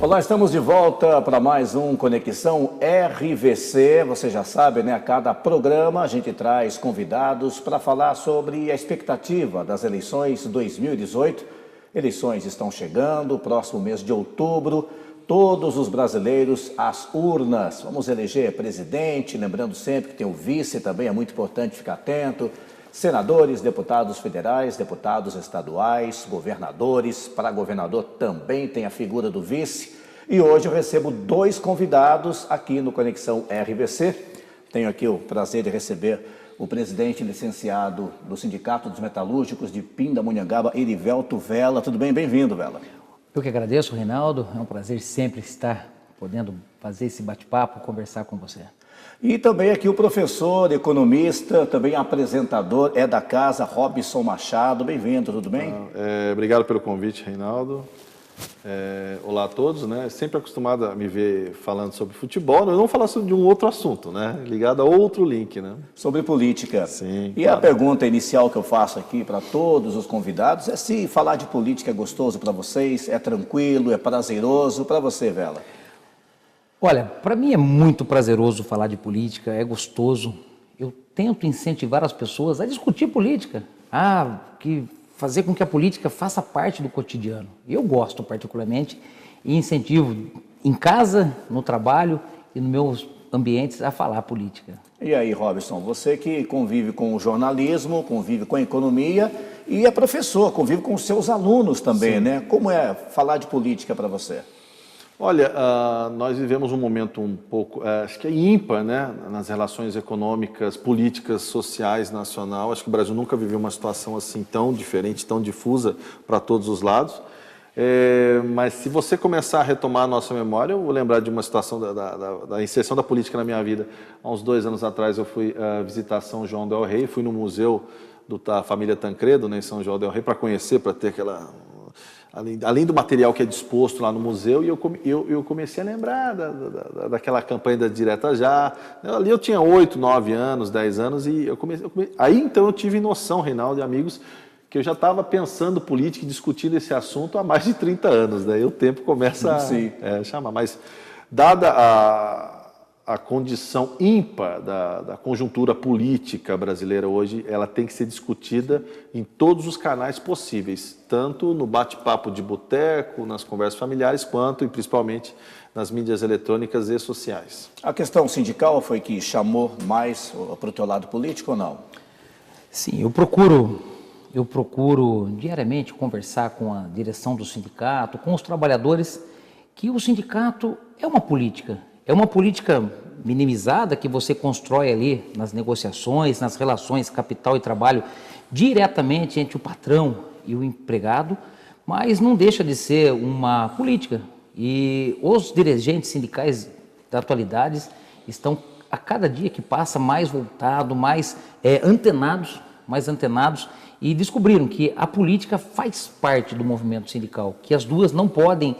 Olá, estamos de volta para mais um Conexão RVC. Você já sabe, né? A cada programa a gente traz convidados para falar sobre a expectativa das eleições 2018. Eleições estão chegando, próximo mês de outubro. Todos os brasileiros às urnas. Vamos eleger presidente, lembrando sempre que tem o vice, também é muito importante ficar atento. Senadores, deputados federais, deputados estaduais, governadores. Para governador também tem a figura do vice. E hoje eu recebo dois convidados aqui no Conexão RVC. Tenho aqui o prazer de receber o presidente licenciado do Sindicato dos Metalúrgicos de Pindamonhangaba, Erivelto Vela. Tudo bem? Bem-vindo, Vela. Eu que agradeço, Reinaldo. É um prazer sempre estar podendo fazer esse bate-papo, conversar com você. E também aqui o professor, economista, também apresentador, é da casa, Robson Machado. Bem-vindo, tudo bem? Obrigado pelo convite, Reinaldo. Olá a todos, né? Sempre acostumado a me ver falando sobre futebol, nós vamos falar sobre um outro assunto, né? Ligado a outro link, né? Sobre política. Sim, e claro. A pergunta inicial que eu faço aqui para todos os convidados é se falar de política é gostoso para vocês, é tranquilo, é prazeroso para você, Vela? Olha, para mim é muito prazeroso falar de política, é gostoso. Eu tento incentivar as pessoas a discutir política, fazer com que a política faça parte do cotidiano. Eu gosto particularmente e incentivo em casa, no trabalho e nos meus ambientes a falar política. E aí, Robson, você que convive com o jornalismo, convive com a economia e é professor, convive com os seus alunos também, né? Como é falar de política para você? Olha, nós vivemos um momento um pouco, acho que é ímpar, né, nas relações econômicas, políticas, sociais, nacional. Acho que o Brasil nunca viveu uma situação assim tão diferente, tão difusa para todos os lados. Mas se você começar a retomar a nossa memória, eu vou lembrar de uma situação da inserção da política na minha vida. Há uns 2 anos atrás eu fui visitar São João del Rei, fui no museu da família Tancredo, né, em São João del Rei, para conhecer, para ter aquela... Além do material que é disposto lá no museu, e eu comecei a lembrar daquela campanha da Direta Já. Ali eu tinha 8, 9 anos, 10 anos, e aí então eu tive noção, Reinaldo e amigos, que eu já estava pensando política e discutindo esse assunto há mais de 30 anos. Daí o tempo começa a chamar. Mas, dada a condição ímpar da conjuntura política brasileira hoje, ela tem que ser discutida em todos os canais possíveis, tanto no bate-papo de boteco, nas conversas familiares, quanto e principalmente nas mídias eletrônicas e sociais. A questão sindical foi que chamou mais para o teu lado político ou não? Sim, eu procuro diariamente conversar com a direção do sindicato, com os trabalhadores, que o sindicato é uma política minimizada que você constrói ali nas negociações, nas relações capital e trabalho, diretamente entre o patrão e o empregado, mas não deixa de ser uma política. E os dirigentes sindicais da atualidade estão, a cada dia que passa, mais voltados, mais antenados, e descobriram que a política faz parte do movimento sindical, que as duas não podem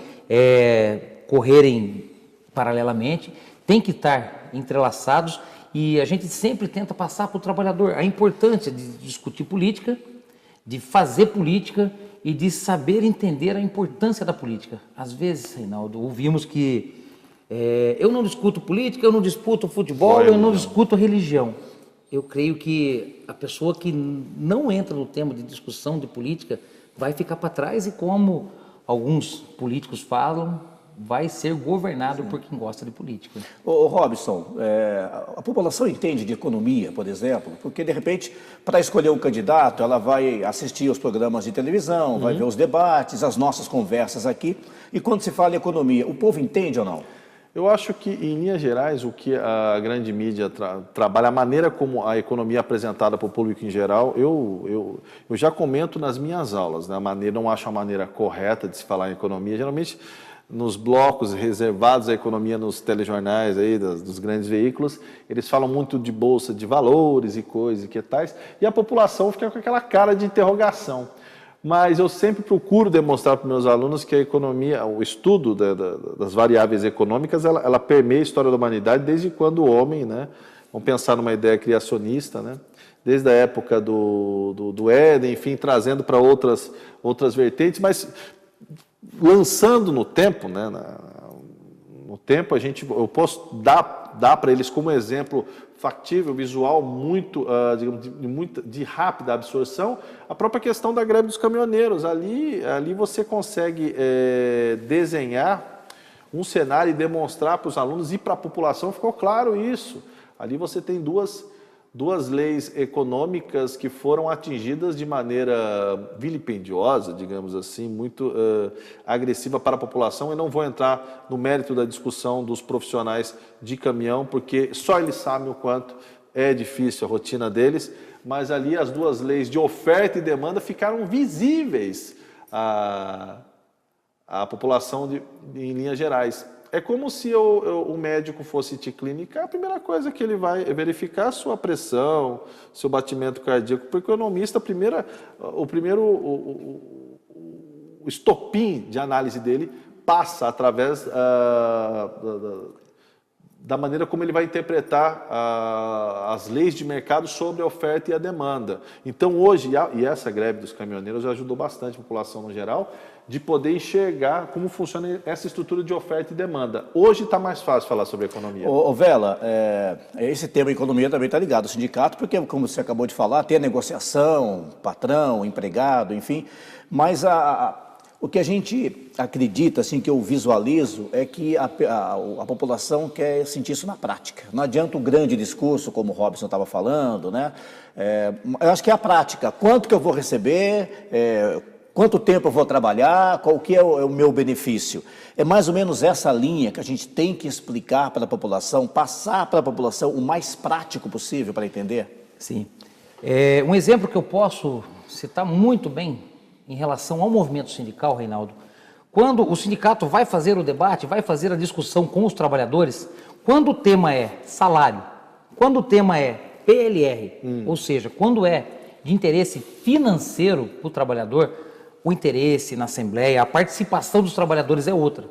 correrem paralelamente, tem que estar entrelaçados, e a gente sempre tenta passar para o trabalhador a importância de discutir política, de fazer política e de saber entender a importância da política. Às vezes, Reinaldo, ouvimos que eu não discuto política, eu não disputo futebol, eu não discuto religião. Eu creio que a pessoa que não entra no tema de discussão de política vai ficar para trás e, como alguns políticos falam, vai ser governado por quem gosta de política. Ô Robson, a população entende de economia, por exemplo, porque de repente, para escolher um candidato, ela vai assistir aos programas de televisão, vai ver os debates, as nossas conversas aqui, e quando se fala em economia, o povo entende ou não? Eu acho que, em linhas gerais, o que a grande mídia trabalha, a maneira como a economia é apresentada para o público em geral, eu já comento nas minhas aulas, né? Não acho a maneira correta de se falar em economia. Geralmente, nos blocos reservados à economia, nos telejornais aí, dos grandes veículos, eles falam muito de bolsa de valores e coisas e que tais, e a população fica com aquela cara de interrogação. Mas eu sempre procuro demonstrar para os meus alunos que a economia, o estudo das variáveis econômicas, ela permeia a história da humanidade desde quando o homem, né, vamos pensar numa ideia criacionista, né, desde a época do Éden, enfim, trazendo para outras vertentes, mas lançando no tempo, né, no tempo eu posso dar para eles como exemplo factível, visual, muito, digamos, de rápida absorção, a própria questão da greve dos caminhoneiros. Ali você consegue desenhar um cenário e demonstrar para os alunos e para a população, ficou claro isso. Ali você tem duas leis econômicas que foram atingidas de maneira vilipendiosa, digamos assim, muito agressiva para a população. Eu não vou entrar no mérito da discussão dos profissionais de caminhão, porque só eles sabem o quanto é difícil a rotina deles, mas ali as duas leis de oferta e demanda ficaram visíveis à população em linhas gerais. É como se o médico fosse te clinicar, a primeira coisa que ele vai verificar é a sua pressão, seu batimento cardíaco. Para o economista, o estopim de análise dele passa através da maneira como ele vai interpretar as leis de mercado sobre a oferta e a demanda. Então, hoje, e essa greve dos caminhoneiros ajudou bastante a população no geral, de poder enxergar como funciona essa estrutura de oferta e demanda. Hoje está mais fácil falar sobre economia. Ô Vela, esse tema economia também está ligado ao sindicato, porque, como você acabou de falar, tem a negociação, patrão, empregado, enfim, mas o que a gente acredita, assim, que eu visualizo, é que a população quer sentir isso na prática. Não adianta um grande discurso, como o Robson estava falando, né? Eu acho que é a prática. Quanto que eu vou receber, quanto tempo eu vou trabalhar, qual que é o meu benefício. É mais ou menos essa linha que a gente tem que explicar para a população, passar para a população o mais prático possível para entender? Sim. Um exemplo que eu posso citar muito bem em relação ao movimento sindical, Reinaldo, quando o sindicato vai fazer o debate, vai fazer a discussão com os trabalhadores, quando o tema é salário, quando o tema é PLR, ou seja, quando é de interesse financeiro para o trabalhador, o interesse na Assembleia, a participação dos trabalhadores é outra.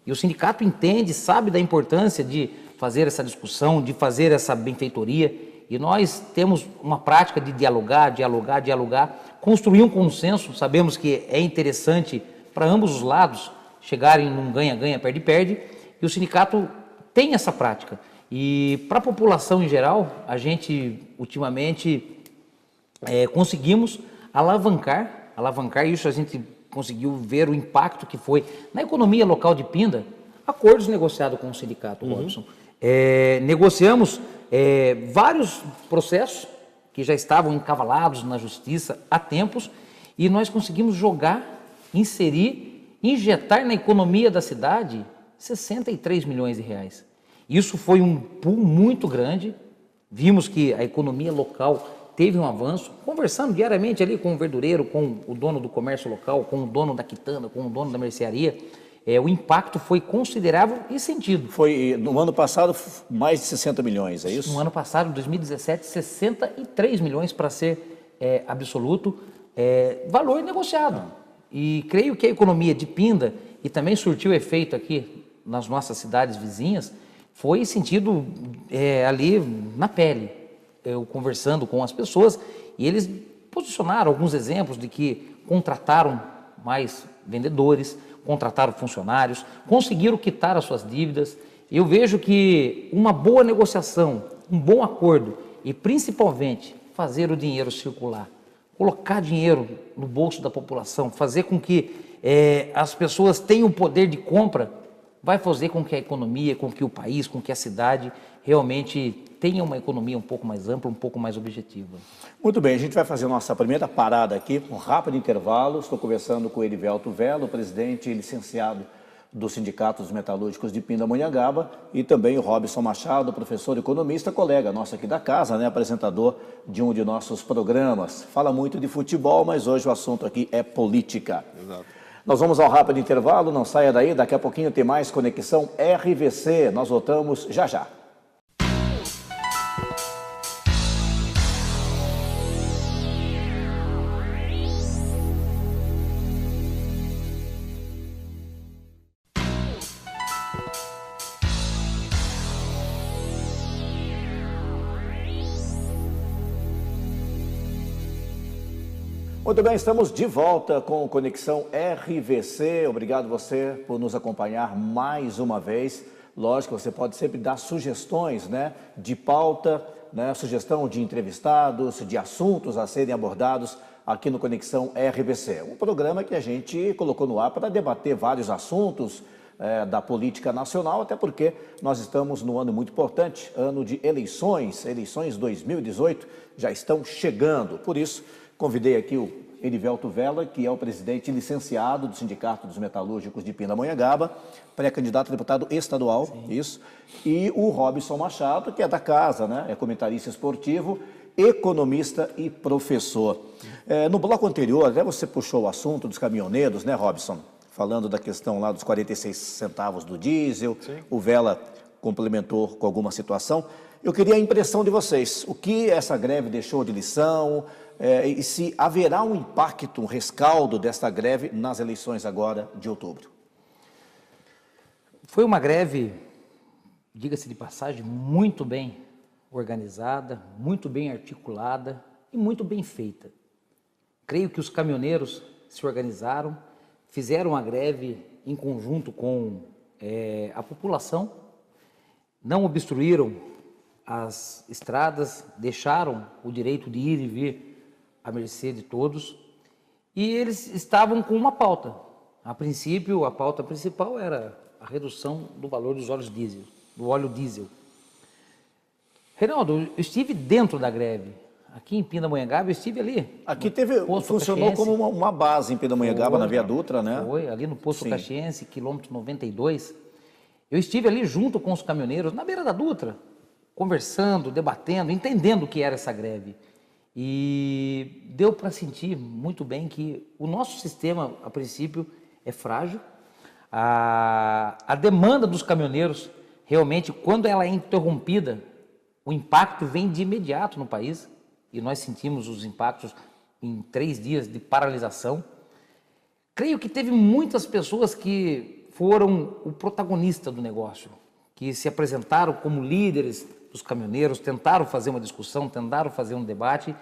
E o sindicato entende, sabe da importância de fazer essa discussão, de fazer essa benfeitoria, e nós temos uma prática de dialogar, construir um consenso. Sabemos que é interessante para ambos os lados chegarem num ganha-ganha, perde-perde, e o sindicato tem essa prática. E para a população em geral, a gente ultimamente conseguimos alavancar isso, a gente conseguiu ver o impacto que foi na economia local de Pinda, acordos negociados com o sindicato, Robson. Negociamos vários processos que já estavam encavalados na justiça há tempos, e nós conseguimos injetar na economia da cidade 63 milhões de reais. Isso foi um pulo muito grande, vimos que a economia local teve um avanço, conversando diariamente ali com o verdureiro, com o dono do comércio local, com o dono da quitanda, com o dono da mercearia. O impacto foi considerável e sentido. Foi, no ano passado, mais de 60 milhões, é isso? No ano passado, 2017, 63 milhões para ser absoluto, valor negociado. E creio que a economia de Pinda, e também surtiu efeito aqui nas nossas cidades vizinhas, foi sentido ali na pele. Eu conversando com as pessoas, e eles posicionaram alguns exemplos de que contrataram mais vendedores, contrataram funcionários, conseguiram quitar as suas dívidas. Eu vejo que uma boa negociação, um bom acordo e principalmente fazer o dinheiro circular, colocar dinheiro no bolso da população, fazer com que as pessoas tenham poder de compra, vai fazer com que a economia, com que o país, com que a cidade realmente tenha uma economia um pouco mais ampla, um pouco mais objetiva. Muito bem, a gente vai fazer nossa primeira parada aqui, um rápido intervalo. Estou conversando com o Erivelto Vela, o presidente e licenciado do Sindicato dos Metalúrgicos de Pindamonhangaba, e também o Robson Machado, professor economista, colega nosso aqui da casa, né, apresentador de um de nossos programas. Fala muito de futebol, mas hoje o assunto aqui é política. Exato. Nós vamos ao rápido intervalo, não saia daí, daqui a pouquinho tem mais Conexão RVC. Nós voltamos já já. Muito bem, estamos de volta com Conexão RVC. Obrigado você por nos acompanhar mais uma vez. Lógico, você pode sempre dar sugestões, né, de pauta, né, sugestão de entrevistados, de assuntos a serem abordados aqui no Conexão RVC. Um programa que a gente colocou no ar para debater vários assuntos da política nacional, até porque nós estamos num ano muito importante, ano de eleições 2018 já estão chegando. Por isso, convidei aqui o Erivelto Vela, que é o presidente licenciado do Sindicato dos Metalúrgicos de Pindamonhangaba, pré-candidato a deputado estadual, isso, e o Robson Machado, que é da casa, né? É comentarista esportivo, economista e professor. No bloco anterior, até você puxou o assunto dos caminhoneiros, né, Robson? Falando da questão lá dos 46 centavos do diesel, sim. O Vela complementou com alguma situação. Eu queria a impressão de vocês, o que essa greve deixou de lição, e se haverá um impacto, um rescaldo desta greve nas eleições agora de outubro? Foi uma greve, diga-se de passagem, muito bem organizada, muito bem articulada e muito bem feita. Creio que os caminhoneiros se organizaram, fizeram a greve em conjunto com a população, não obstruíram as estradas, deixaram o direito de ir e vir à mercê de todos, e eles estavam com uma pauta. A princípio, a pauta principal era a redução do valor dos óleos diesel, do óleo diesel. Reinaldo, eu estive dentro da greve, aqui em Pindamonhangaba, eu estive ali. Aqui funcionou Caxiense, como uma base em Pindamonhangaba, na Via Dutra, né? Foi, ali no Posto Caxiense, quilômetro 92. Eu estive ali junto com os caminhoneiros, na beira da Dutra, conversando, debatendo, entendendo o que era essa greve. E deu para sentir muito bem que o nosso sistema, a princípio, é frágil. A demanda dos caminhoneiros, realmente, quando ela é interrompida, o impacto vem de imediato no país. E nós sentimos os impactos em 3 dias de paralisação. Creio que teve muitas pessoas que foram o protagonista do negócio, que se apresentaram como líderes dos caminhoneiros, tentaram fazer uma discussão, tentaram fazer um debate,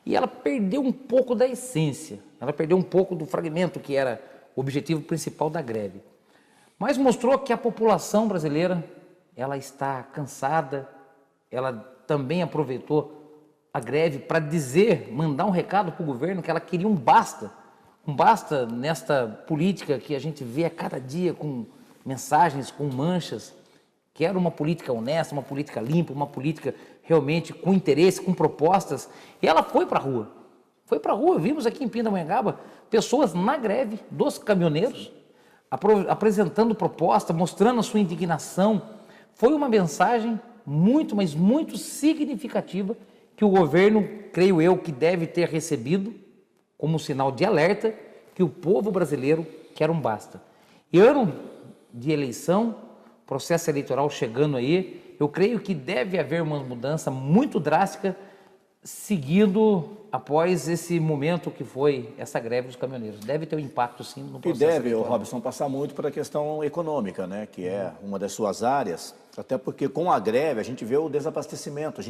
e ela perdeu um pouco da essência, ela perdeu um pouco do fragmento que era o objetivo principal da greve. Mas mostrou que a população brasileira, ela está cansada, ela também aproveitou a greve para mandar um recado para o governo que ela queria um basta nesta política que a gente vê a cada dia com mensagens, com manchas, que era uma política honesta, uma política limpa, uma política realmente com interesse, com propostas, e ela foi para a rua, vimos aqui em Pindamonhangaba pessoas na greve dos caminhoneiros, apresentando proposta, mostrando a sua indignação. Foi uma mensagem muito, mas muito significativa que o governo, creio eu, que deve ter recebido como sinal de alerta que o povo brasileiro quer um basta. E ano de eleição, processo eleitoral chegando aí, eu creio que deve haver uma mudança muito drástica seguindo após esse momento que foi essa greve dos caminhoneiros. Deve ter um impacto, sim, no processo eleitoral. E deve, Robson, passar muito para a questão econômica, né, que é uma das suas áreas, até porque com a greve a gente vê o desabastecimento,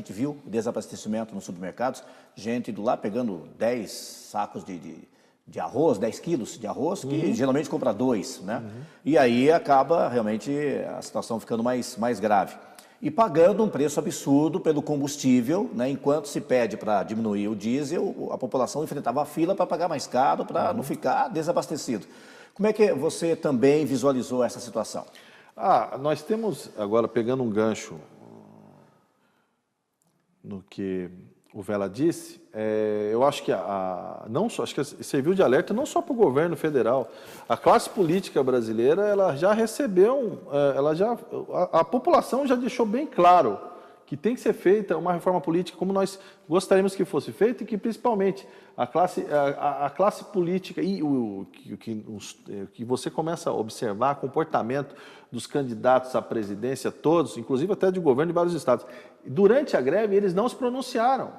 nos supermercados, gente indo lá pegando 10 sacos de arroz, 10 quilos de arroz, que geralmente compra 2, né? E aí acaba realmente a situação ficando mais grave. E pagando um preço absurdo pelo combustível, né? Enquanto se pede para diminuir o diesel, a população enfrentava a fila para pagar mais caro, para não ficar desabastecido. Como é que você também visualizou essa situação? Nós temos, agora pegando um gancho no que o Vela disse, eu acho que acho que serviu de alerta não só para o governo federal, a classe política brasileira, ela já recebeu, a população já deixou bem claro que tem que ser feita uma reforma política como nós gostaríamos que fosse feita e que principalmente a classe política e que você começa a observar comportamento dos candidatos à presidência, todos, inclusive até de governo de vários estados. Durante a greve, eles não se pronunciaram.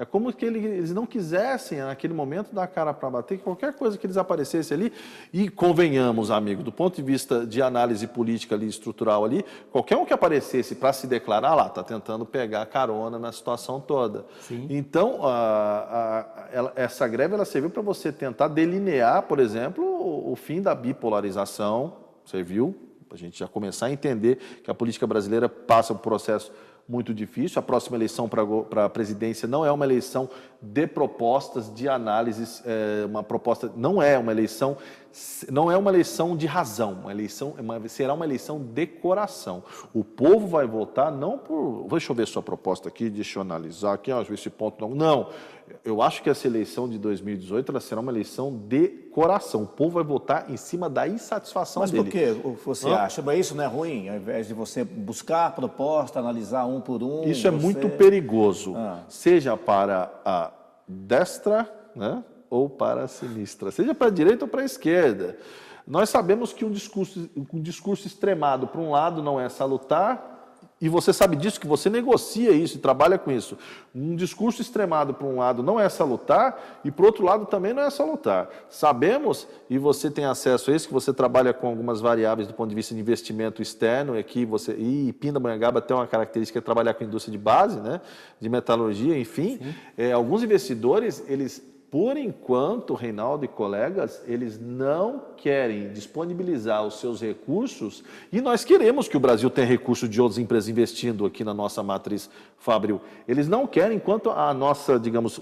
É como que eles não quisessem, naquele momento, dar a cara para bater, que qualquer coisa que eles aparecessem ali, e convenhamos, amigo, do ponto de vista de análise política ali, estrutural ali, qualquer um que aparecesse para se declarar lá, está tentando pegar carona na situação toda. Sim. Então, essa greve ela serviu para você tentar delinear, por exemplo, o fim da bipolarização, serviu para a gente já começar a entender que a política brasileira passa por um processo muito difícil. A próxima eleição para a presidência não é uma eleição de propostas, de análises, não é uma eleição de razão, será uma eleição de coração. O povo vai votar não por... Deixa eu ver sua proposta aqui, deixa eu analisar aqui, deixa eu ver esse ponto. Não, eu acho que essa eleição de 2018 ela será uma eleição de coração. O povo vai votar em cima da insatisfação dele. Mas por que você acha? Mas isso não é ruim? Ao invés de você buscar a proposta, analisar um por um... Isso é muito perigoso, seja para a destra, né, ou para a sinistra, seja para a direita ou para a esquerda. Nós sabemos que um discurso extremado para um lado não é salutar, e você sabe disso, que você negocia isso e trabalha com isso. Um discurso extremado para um lado não é salutar e para o outro lado também não é salutar. Sabemos, e você tem acesso a isso, que você trabalha com algumas variáveis do ponto de vista de investimento externo, e Pindamonhangaba tem uma característica de trabalhar com indústria de base, né, de metalurgia, enfim. Alguns investidores, eles... Por enquanto, Reinaldo e colegas, eles não querem disponibilizar os seus recursos, e nós queremos que o Brasil tenha recursos de outras empresas investindo aqui na nossa matriz fabril. Eles não querem, enquanto a nossa, digamos,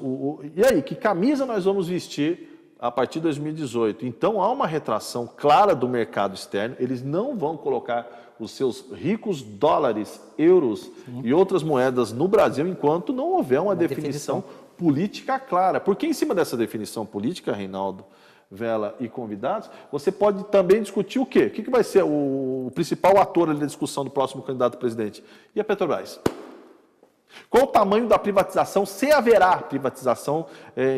e aí, que camisa nós vamos vestir a partir de 2018? Então, há uma retração clara do mercado externo, eles não vão colocar os seus ricos dólares, euros e outras moedas no Brasil, enquanto não houver uma definição política clara. Porque em cima dessa definição política, Reinaldo, Vela e convidados, você pode também discutir o quê? O que vai ser o principal ator ali da discussão do próximo candidato a presidente? E a Petrobras? Qual o tamanho da privatização, se haverá privatização,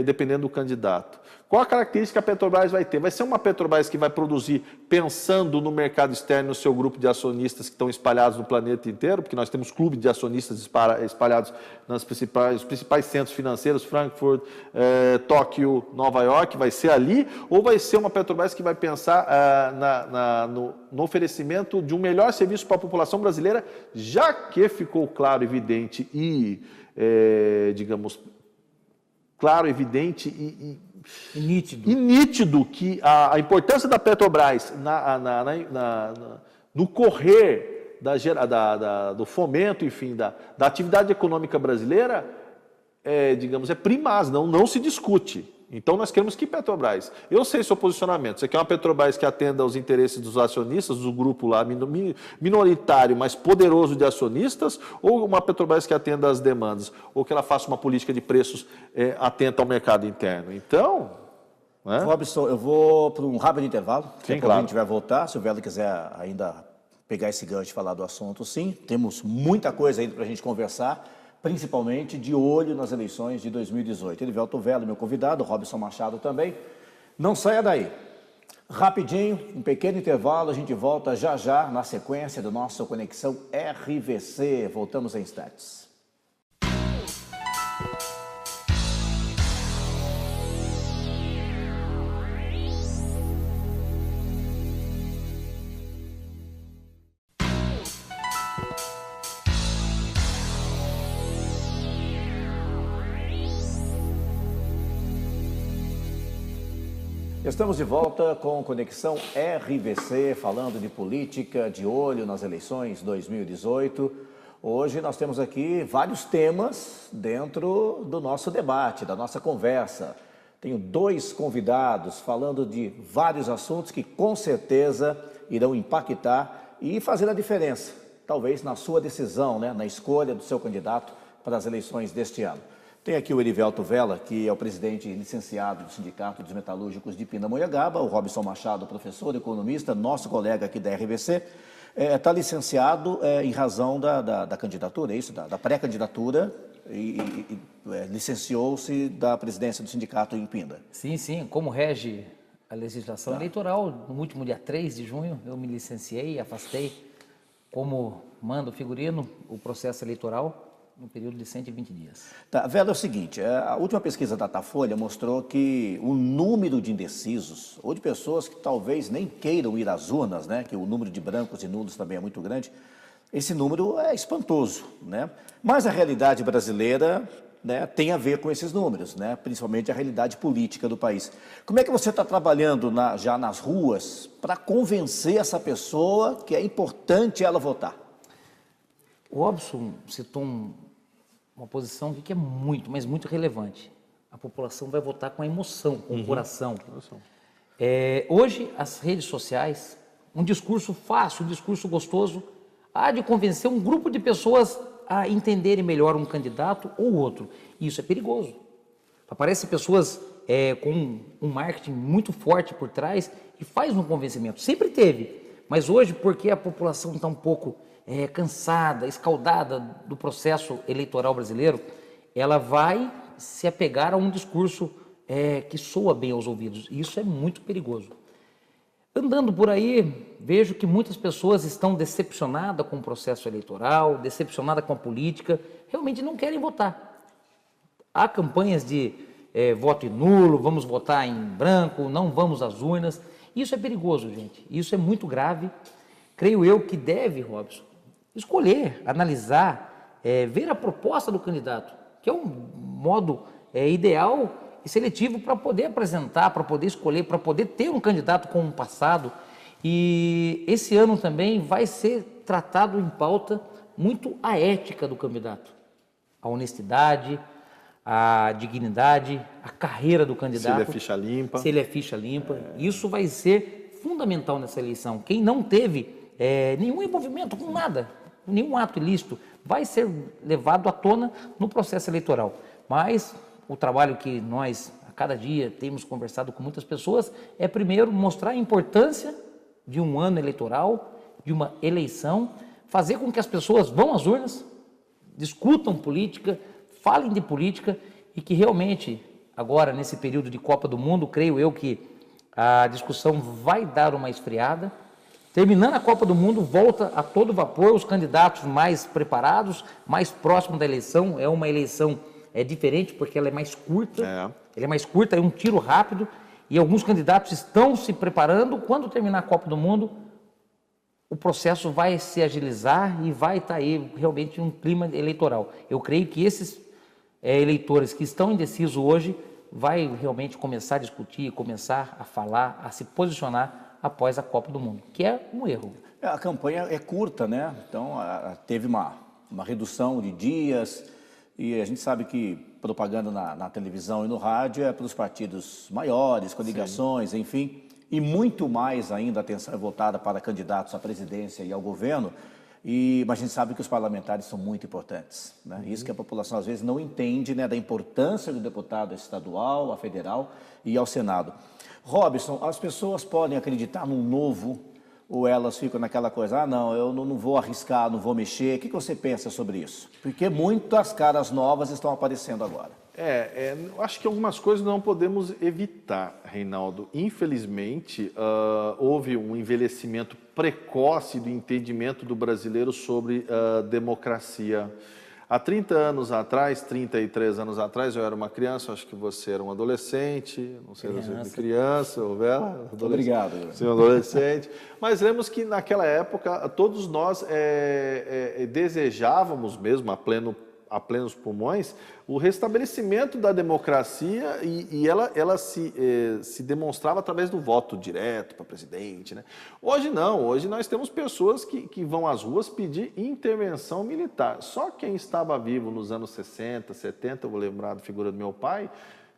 dependendo do candidato? Qual a característica que a Petrobras vai ter? Vai ser uma Petrobras que vai produzir pensando no mercado externo, no seu grupo de acionistas que estão espalhados no planeta inteiro, porque nós temos clubes de acionistas espalhados nos principais centros financeiros, Frankfurt, Tóquio, Nova York, vai ser ali? Ou vai ser uma Petrobras que vai pensar no oferecimento de um melhor serviço para a população brasileira, já que ficou claro, evidente e, digamos, claro, evidente e nítido que a importância da Petrobras no correr do fomento, enfim, da atividade econômica brasileira, digamos, é primaz, não se discute. Então, nós queremos que Petrobras... Eu sei seu posicionamento. Você quer uma Petrobras que atenda aos interesses dos acionistas, do grupo lá minoritário, mas poderoso de acionistas, ou uma Petrobras que atenda às demandas, ou que ela faça uma política de preços atenta ao mercado interno? Então... Robson, eu vou para um rápido intervalo. Sim, claro. A gente vai voltar. Se o Vela quiser ainda pegar esse gancho e falar do assunto, sim. Temos muita coisa ainda para a gente conversar, principalmente de olho nas eleições de 2018. Erivelto Vela, meu convidado, Robson Machado também. Não saia daí. Rapidinho, um pequeno intervalo, a gente volta já já na sequência do nosso Conexão RVC. Voltamos em instantes. Estamos de volta com Conexão RVC, falando de política, de olho nas eleições 2018. Hoje nós temos aqui vários temas dentro do nosso debate, da nossa conversa. Tenho dois convidados falando de vários assuntos que com certeza irão impactar e fazer a diferença, talvez na sua decisão, né, na escolha do seu candidato para as eleições deste ano. Tem aqui o Erivelto Vela, que é o presidente licenciado do Sindicato dos Metalúrgicos de Pindamonhangaba, o Robson Machado, professor economista, nosso colega aqui da RVC, está licenciado em razão da candidatura, é isso? Da pré-candidatura e licenciou-se da presidência do sindicato em Pinda. Sim, sim, como rege a legislação eleitoral, no último dia 3 de junho eu me licenciei e afastei como manda o figurino, o processo eleitoral. no período de 120 dias. Tá, Vera, é o seguinte, a última pesquisa da Datafolha mostrou que o número de indecisos, ou de pessoas que talvez nem queiram ir às urnas, né, que o número de brancos e nulos também é muito grande, esse número é espantoso, né? Mas a realidade brasileira, né, tem a ver com esses números, né, principalmente a realidade política do país. Como é que você está trabalhando já nas ruas para convencer essa pessoa que é importante ela votar? O Robson citou uma posição aqui que é muito, mas muito relevante. A população vai votar com a emoção, com o coração. Hoje, as redes sociais, um discurso fácil, um discurso gostoso, há de convencer um grupo de pessoas a entenderem melhor um candidato ou outro. E isso é perigoso. Aparecem pessoas com um marketing muito forte por trás e faz um convencimento. Sempre teve, mas hoje, porque a população está um pouco cansada, escaldada do processo eleitoral brasileiro, ela vai se apegar a um discurso que soa bem aos ouvidos. E isso é muito perigoso. Andando por aí, vejo que muitas pessoas estão decepcionadas com o processo eleitoral, decepcionadas com a política, realmente não querem votar. Há campanhas de voto nulo, vamos votar em branco, não vamos às urnas. Isso é perigoso, gente. Isso é muito grave. Creio eu que deve, Robson, escolher, analisar, ver a proposta do candidato, que é um modo ideal e seletivo para poder apresentar, para poder escolher, para poder ter um candidato com um passado. E esse ano também vai ser tratado em pauta muito a ética do candidato, a honestidade, a dignidade, a carreira do candidato. Se ele é ficha limpa. Se ele é ficha limpa. Isso vai ser fundamental nessa eleição. Quem não teve nenhum envolvimento com nada, nenhum ato ilícito, vai ser levado à tona no processo eleitoral. Mas o trabalho que nós, a cada dia, temos conversado com muitas pessoas é, primeiro, mostrar a importância de um ano eleitoral, de uma eleição, fazer com que as pessoas vão às urnas, discutam política, falem de política e que realmente, agora, nesse período de Copa do Mundo, creio eu que a discussão vai dar uma esfriada. Terminando a Copa do Mundo, volta a todo vapor, os candidatos mais preparados, mais próximos da eleição. É uma eleição diferente porque ela é mais curta, ela é mais curta, é um tiro rápido e alguns candidatos estão se preparando. Quando terminar a Copa do Mundo, o processo vai se agilizar e vai estar aí realmente um clima eleitoral. Eu creio que esses eleitores que estão indecisos hoje vai realmente começar a discutir, começar a falar, a se posicionar após a Copa do Mundo, que é um erro. A campanha é curta, né? Então, teve uma redução de dias e a gente sabe que propaganda na televisão e no rádio é para os partidos maiores, coligações, enfim, e muito mais ainda a atenção é voltada para candidatos à presidência e ao governo, mas a gente sabe que os parlamentares são muito importantes, né? Isso que a população às vezes não entende, né, da importância do deputado estadual, a federal e ao Senado. Robson, as pessoas podem acreditar num novo ou elas ficam naquela coisa, não, eu não vou arriscar, não vou mexer. O que você pensa sobre isso? Porque muitas caras novas estão aparecendo agora. Eu acho que algumas coisas não podemos evitar, Reinaldo. Infelizmente, houve um envelhecimento precoce do entendimento do brasileiro sobre democracia. Há 30 anos atrás, 33 anos atrás, eu era uma criança, acho que você era um adolescente, não sei se você é criança ou Vera. Obrigado. Você é um adolescente. Mas lembro que naquela época todos nós desejávamos mesmo, a plenos pulmões, o restabelecimento da democracia e ela se demonstrava através do voto direto para presidente, né? Hoje não, hoje nós temos pessoas que vão às ruas pedir intervenção militar. Só quem estava vivo nos anos 60, 70, eu vou lembrar da figura do meu pai,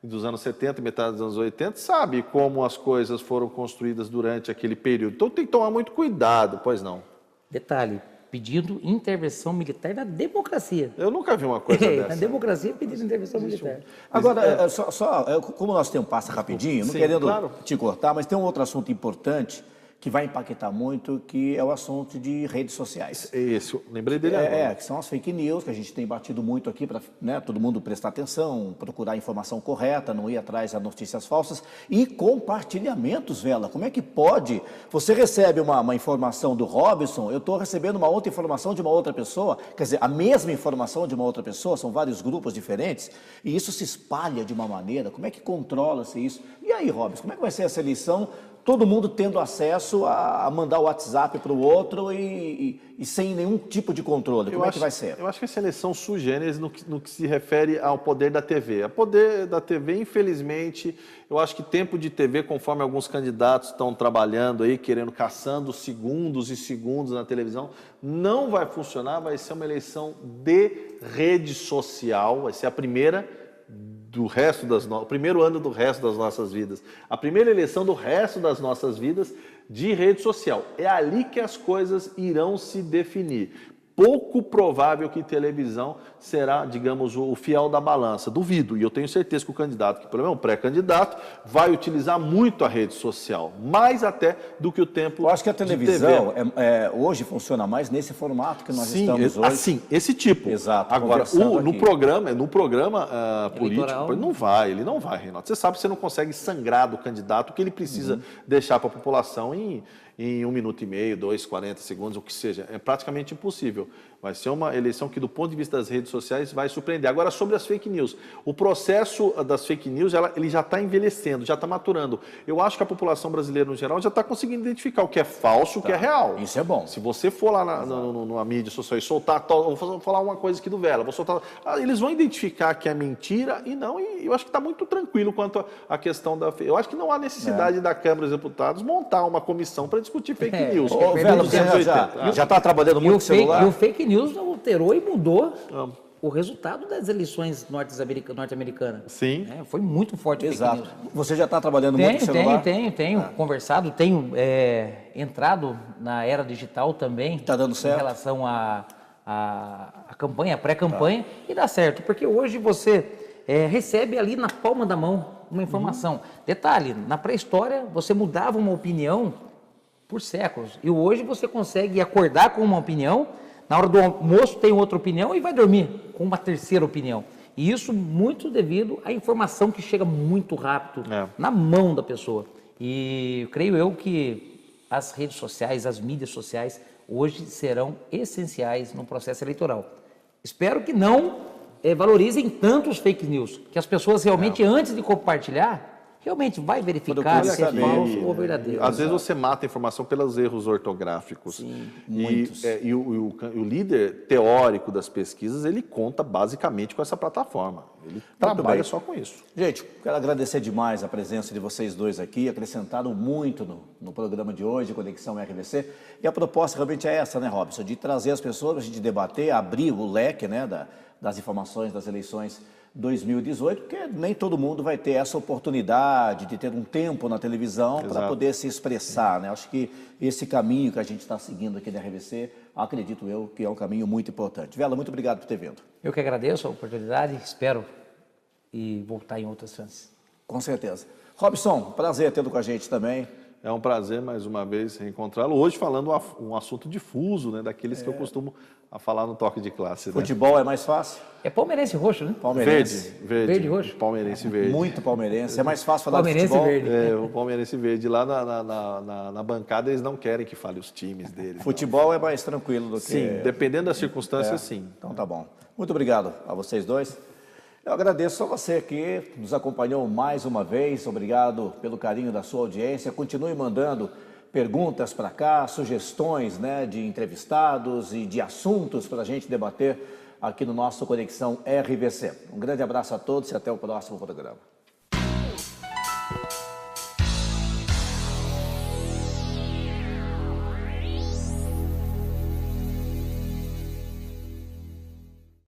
dos anos 70, metade dos anos 80, sabe como as coisas foram construídas durante aquele período. Então tem que tomar muito cuidado, pois não. Detalhe, pedindo intervenção militar na democracia. Eu nunca vi uma coisa dessa. Na democracia pedindo intervenção militar. Agora, como nosso tempo passa rapidinho, não querendo te cortar, mas tem um outro assunto importante que vai impactar muito, que é o assunto de redes sociais. Esse, eu lembrei dele agora. Que são as fake news, que a gente tem batido muito aqui para, né, todo mundo prestar atenção, procurar a informação correta, não ir atrás de notícias falsas e compartilhamentos, Vela. Como é que pode? Você recebe uma informação do Robson, eu estou recebendo uma outra informação de uma outra pessoa, quer dizer, a mesma informação de uma outra pessoa, são vários grupos diferentes, e isso se espalha de uma maneira, como é que controla-se isso? E aí, Robson, como é que vai ser essa eleição? Todo mundo tendo acesso a mandar o WhatsApp para o outro e sem nenhum tipo de controle. Como é que vai ser? Eu acho que essa eleição sui generis no que se refere ao poder da TV. O poder da TV, infelizmente, eu acho que tempo de TV, conforme alguns candidatos estão trabalhando aí, caçando segundos e segundos na televisão, não vai funcionar, vai ser uma eleição de rede social, vai ser a primeira o primeiro ano do resto das nossas vidas. A primeira eleição do resto das nossas vidas de rede social. É ali que as coisas irão se definir. Pouco provável que televisão será, digamos, o fiel da balança. Duvido, e eu tenho certeza que o candidato, que pelo menos o pré-candidato, vai utilizar muito a rede social, mais até do que o tempo. Eu acho que a televisão hoje funciona mais nesse formato que nós estamos hoje. Assim, esse tipo. Exato. Agora, no programa político, ele não vai, Renato. Você sabe que você não consegue sangrar do candidato o que ele precisa deixar para a população em 1 minuto e meio, 2, 40 segundos, o que seja. É praticamente impossível. Vai ser uma eleição que, do ponto de vista das redes sociais, vai surpreender. Agora, sobre as fake news. O processo das fake news, ele já está envelhecendo, já está maturando. Eu acho que a população brasileira, no geral, já está conseguindo identificar o que é falso e o que é real. Isso é bom. Se você for lá na mídia social e soltar, vou falar uma coisa aqui do Vela, vou soltar, eles vão identificar que é mentira e não, e eu acho que está muito tranquilo quanto à questão da... Eu acho que não há necessidade da Câmara dos Deputados montar uma comissão para discutir fake news. Vela, você já está trabalhando muito no celular? E o fake news alterou e mudou o resultado das eleições norte-americanas. Sim. Foi muito forte o fake news. Você já está trabalhando muito no celular? Tenho conversado, tenho entrado na era digital também. Está dando certo? Em relação à campanha, pré-campanha, e dá certo, porque hoje você recebe ali na palma da mão uma informação. Detalhe, na pré-história você mudava uma opinião por séculos, e hoje você consegue acordar com uma opinião, na hora do almoço tem outra opinião e vai dormir com uma terceira opinião. E isso muito devido à informação que chega muito rápido na mão da pessoa. E creio eu que as redes sociais, as mídias sociais, hoje serão essenciais no processo eleitoral. Espero que não valorizem tanto os fake news, que as pessoas realmente, antes de compartilhar, realmente vai verificar se é falso ou verdadeiro. Às vezes você mata a informação pelos erros ortográficos. Sim, muitos. E o líder teórico das pesquisas, ele conta basicamente com essa plataforma. Ele trabalha só com isso. Gente, quero agradecer demais a presença de vocês dois aqui, acrescentaram muito no programa de hoje, Conexão RVC. E a proposta realmente é essa, né, Robson? De trazer as pessoas para a gente debater, abrir o leque, né, das informações das eleições 2018, porque nem todo mundo vai ter essa oportunidade de ter um tempo na televisão para poder se expressar, né? Acho que esse caminho que a gente está seguindo aqui na RVC, acredito eu que é um caminho muito importante. Vela, muito obrigado por ter vindo. Eu que agradeço a oportunidade, espero e voltar em outras chances. Com certeza. Robson, prazer tê-lo com a gente também. É um prazer, mais uma vez, reencontrá-lo. Hoje falando um assunto difuso, né, daqueles que eu costumo falar no Toque de Classe. Né? Futebol é mais fácil? É palmeirense roxo, né? Palmeirense. Verde roxo? Palmeirense verde. Muito palmeirense. É mais fácil falar palmeirense de futebol? Verde. O palmeirense verde. Lá na bancada eles não querem que fale os times deles. Futebol é mais tranquilo do que... Sim, dependendo das circunstâncias, sim. Então tá bom. Muito obrigado a vocês dois. Eu agradeço a você que nos acompanhou mais uma vez. Obrigado pelo carinho da sua audiência. Continue mandando perguntas para cá, sugestões, né, de entrevistados e de assuntos para a gente debater aqui no nosso Conexão RVC. Um grande abraço a todos e até o próximo programa.